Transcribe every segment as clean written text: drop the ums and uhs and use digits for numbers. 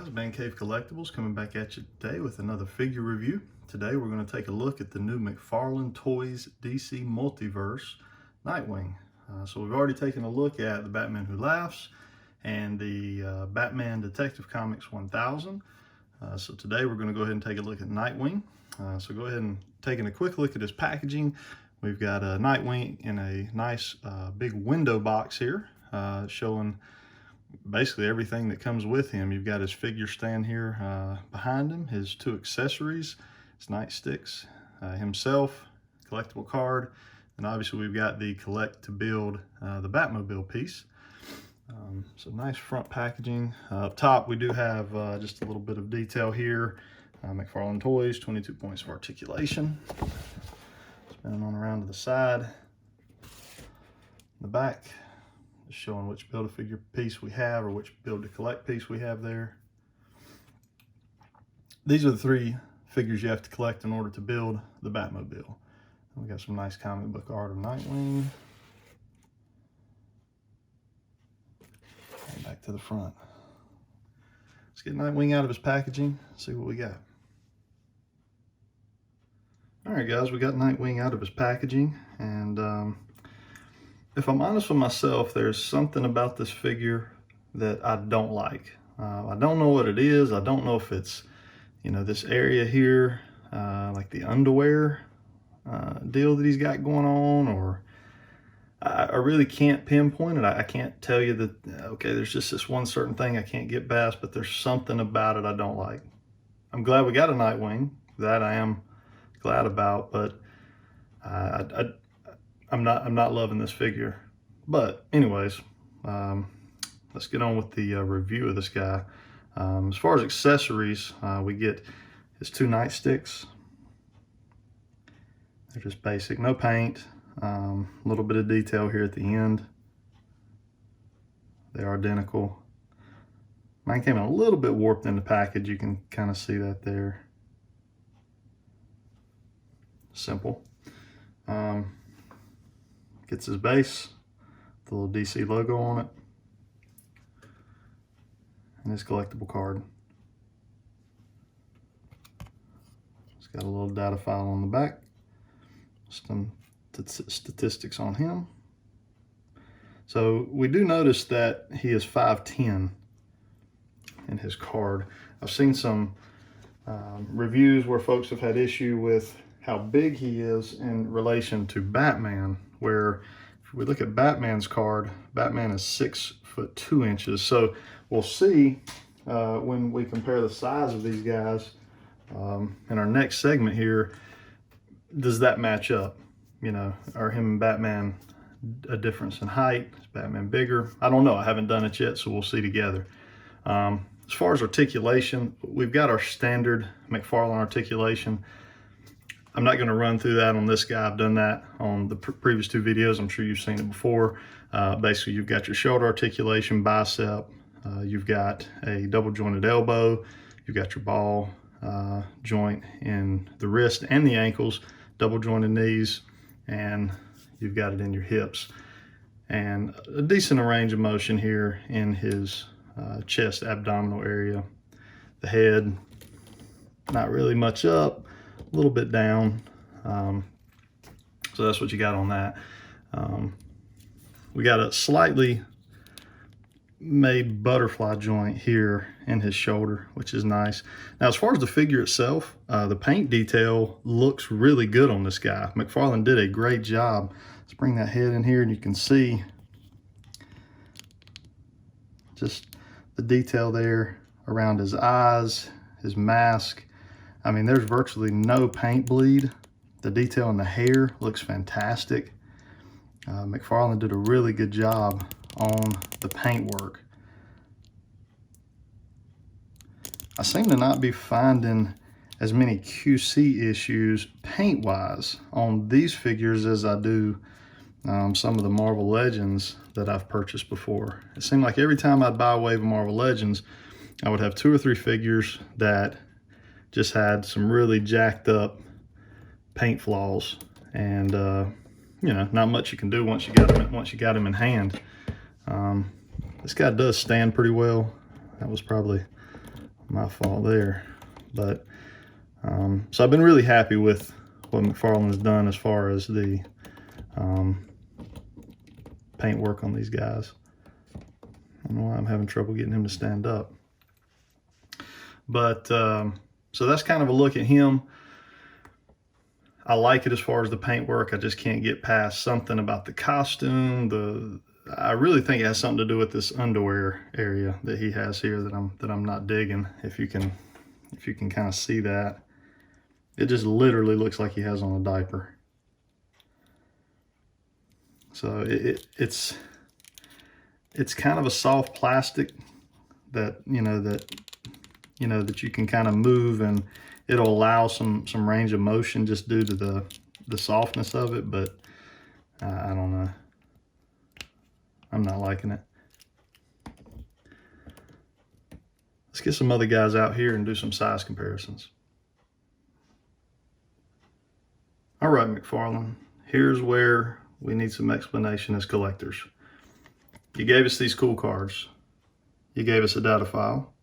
guys, Man Cave Collectibles coming back at you today with another figure review. Today we're going to take a look at the new McFarlane Toys DC Multiverse Nightwing. So we've already taken a look at the Batman Who Laughs and the Batman Detective Comics 1000. So today we're going to go ahead and take a look at Nightwing. So go ahead and taking a quick look at his packaging. We've got a Nightwing in a nice big window box here, showing basically everything that comes with him. You've got his figure stand here behind him, his two accessories, his nightsticks, himself, collectible card, and obviously we've got the collect to build the Batmobile piece. So nice front packaging. Up top we do have just a little bit of detail here. McFarlane Toys, 22 points of articulation. Spinning on around to the side. The back, just showing which Build-A-Figure piece we have, or which Build-to-Collect piece we have there. These are the three figures you have to collect in order to build the Batmobile. We got some nice comic book art of Nightwing. And back to the front. Let's get Nightwing out of his packaging, see what we got. Alright guys, we got Nightwing out of his packaging, and if I'm honest with myself, there's something about this figure that I don't like. I don't know what it is. I don't know if it's, you know, this area here, like the underwear deal that he's got going on, or I really can't pinpoint it. I can't tell you that, okay, there's just this one certain thing I can't get past, but there's something about it I don't like. I'm glad we got a Nightwing. That I am glad about, but I'm not loving this figure. But anyways, let's get on with the review of this guy. As far as accessories, we get his two nightsticks. They're just basic, no paint. A little bit of detail here at the end. They are identical. Mine came a little bit warped in the package. You can kind of see that there. Simple. Gets his base, the little DC logo on it, and his collectible card. It's got a little data file on the back, some statistics on him. So we do notice that he is 5'10" in his card. I've seen some reviews where folks have had issue with how big he is in relation to Batman, where if we look at Batman's card, Batman is 6'2". So we'll see when we compare the size of these guys in our next segment here, does that match up? You know, are him and Batman a difference in height? Is Batman bigger? I don't know. I haven't done it yet, so we'll see together. As far as articulation, we've got our standard McFarlane articulation. I'm not going to run through that on this guy. I've done that on the previous two videos. I'm sure you've seen it before. Basically, you've got your shoulder articulation, bicep. You've got a double jointed elbow. You've got your ball joint in the wrist and the ankles, double jointed knees, and you've got it in your hips. And a decent range of motion here in his chest, abdominal area. The head, not really much up, a little bit down. So that's what you got on that. We got a slightly made butterfly joint here in his shoulder, which is nice. Now, as far as the figure itself, the paint detail looks really good on this guy. McFarlane did a great job. Let's bring that head in here and you can see just the detail there around his eyes, his mask. I mean, there's virtually no paint bleed. The detail in the hair looks fantastic. McFarlane did a really good job on the paintwork. I seem to not be finding as many QC issues paint-wise on these figures as I do some of the Marvel Legends that I've purchased before. It seemed like every time I'd buy a wave of Marvel Legends, I would have 2 or 3 figures that just had some really jacked up paint flaws, and you know, not much you can do once you got him in hand. This guy does stand pretty well. That was probably my fault there. But so I've been really happy with what McFarlane has done as far as the paint work on these guys. I don't know why I'm having trouble getting him to stand up. But so that's kind of a look at him. I like it as far as the paint work. I just can't get past something about the costume. I really think it has something to do with this underwear area that he has here that I'm not digging. If you can kind of see that, it just literally looks like he has on a diaper. So it's kind of a soft plastic that that you can kind of move, and it'll allow some range of motion just due to the softness of it. But I don't know. I'm not liking it. Let's get some other guys out here and do some size comparisons. All right, McFarlane, here's where we need some explanation as collectors. You gave us these cool cards. You gave us a data file.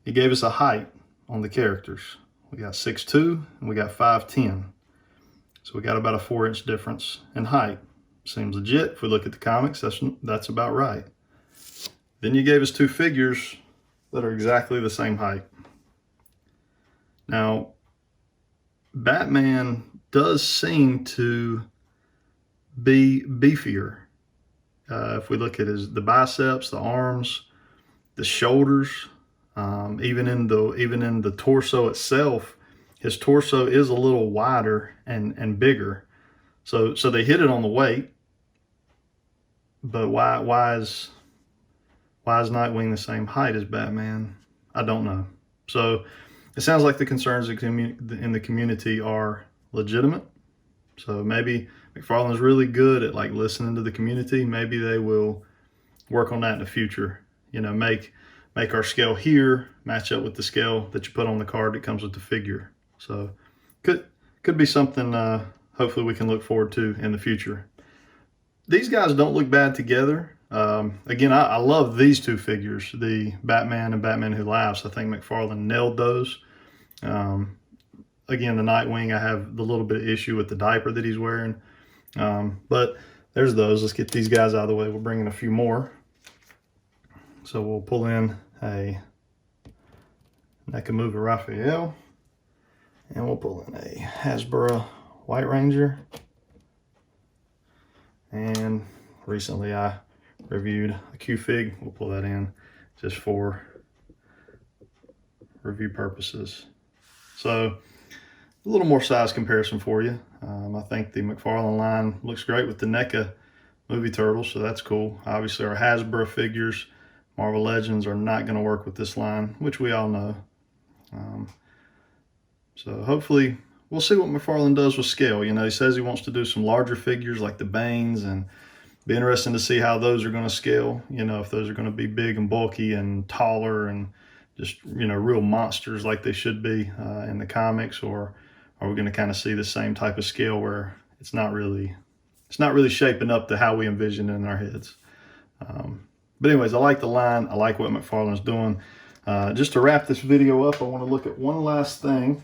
You gave us a height on the characters. We got 6'2" and we got 5'10". So we got about a 4-inch difference in height. Seems legit. If we look at the comics, that's about right. Then you gave us two figures that are exactly the same height. Now, Batman does seem to be beefier. If we look at the biceps, the arms, the shoulders, even in the torso itself, his torso is a little wider and bigger. So they hit it on the weight. But why is Nightwing the same height as Batman? I don't know. So it sounds like the concerns in the community are legitimate. So maybe McFarlane is really good at like listening to the community. Maybe they will work on that in the future. You know, make our scale here match up with the scale that you put on the card that comes with the figure. So could be something hopefully we can look forward to in the future. These guys don't look bad together. Again, I love these two figures, the Batman and Batman Who Laughs. I think McFarlane nailed those. Again, the Nightwing, I have the little bit of issue with the diaper that he's wearing. But there's those. Let's get these guys out of the way. We'll bring in a few more. So we'll pull in a Nakamuva Raphael. And we'll pull in a Hasbro White Ranger. And recently I reviewed a Q-Fig. We'll pull that in just for review purposes. So a little more size comparison for you. I think the McFarlane line looks great with the NECA movie turtles, so that's cool. Obviously our Hasbro figures, Marvel Legends, are not going to work with this line, which we all know. So hopefully we'll see what McFarlane does with scale. You know, he says he wants to do some larger figures like the Banes, and be interesting to see how those are going to scale. You know, if those are going to be big and bulky and taller and just, you know, real monsters like they should be in the comics, or are we going to kind of see the same type of scale where it's not really shaping up to how we envision it in our heads. But anyways, I like the line. I like what McFarlane's doing. Just to wrap this video up, I want to look at one last thing,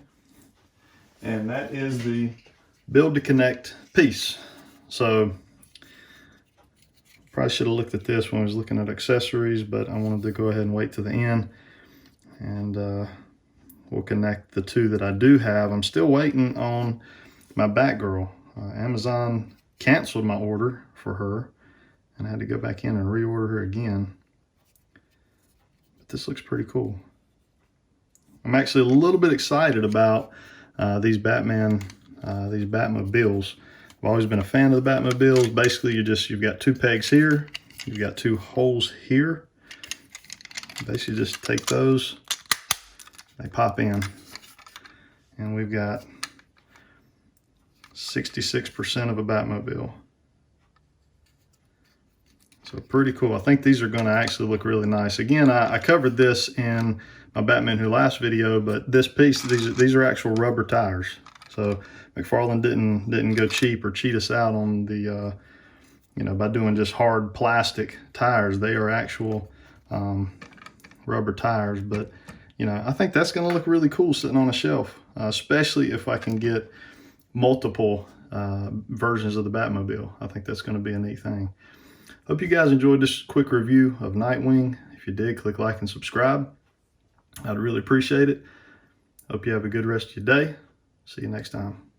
and that is the Build to Connect piece. So probably should have looked at this when I was looking at accessories, but I wanted to go ahead and wait to the end, and we'll connect the two that I do have. I'm still waiting on my Batgirl. Amazon canceled my order for her, and I had to go back in and reorder her again. But this looks pretty cool. I'm actually a little bit excited about these Batmobiles. I've always been a fan of the Batmobiles. Basically, you've got two pegs here, you've got two holes here. Basically, just take those, they pop in, and we've got 66% of a Batmobile. So pretty cool. I think these are going to actually look really nice. Again, I covered this in my Batman Who Laughs video, but this piece, these are actual rubber tires. So McFarlane didn't go cheap or cheat us out on the, you know, by doing just hard plastic tires. They are actual rubber tires, but you know, I think that's going to look really cool sitting on a shelf, especially if I can get multiple versions of the Batmobile. I think that's going to be a neat thing. Hope you guys enjoyed this quick review of Nightwing. If you did, click like and subscribe. I'd really appreciate it. Hope you have a good rest of your day. See you next time.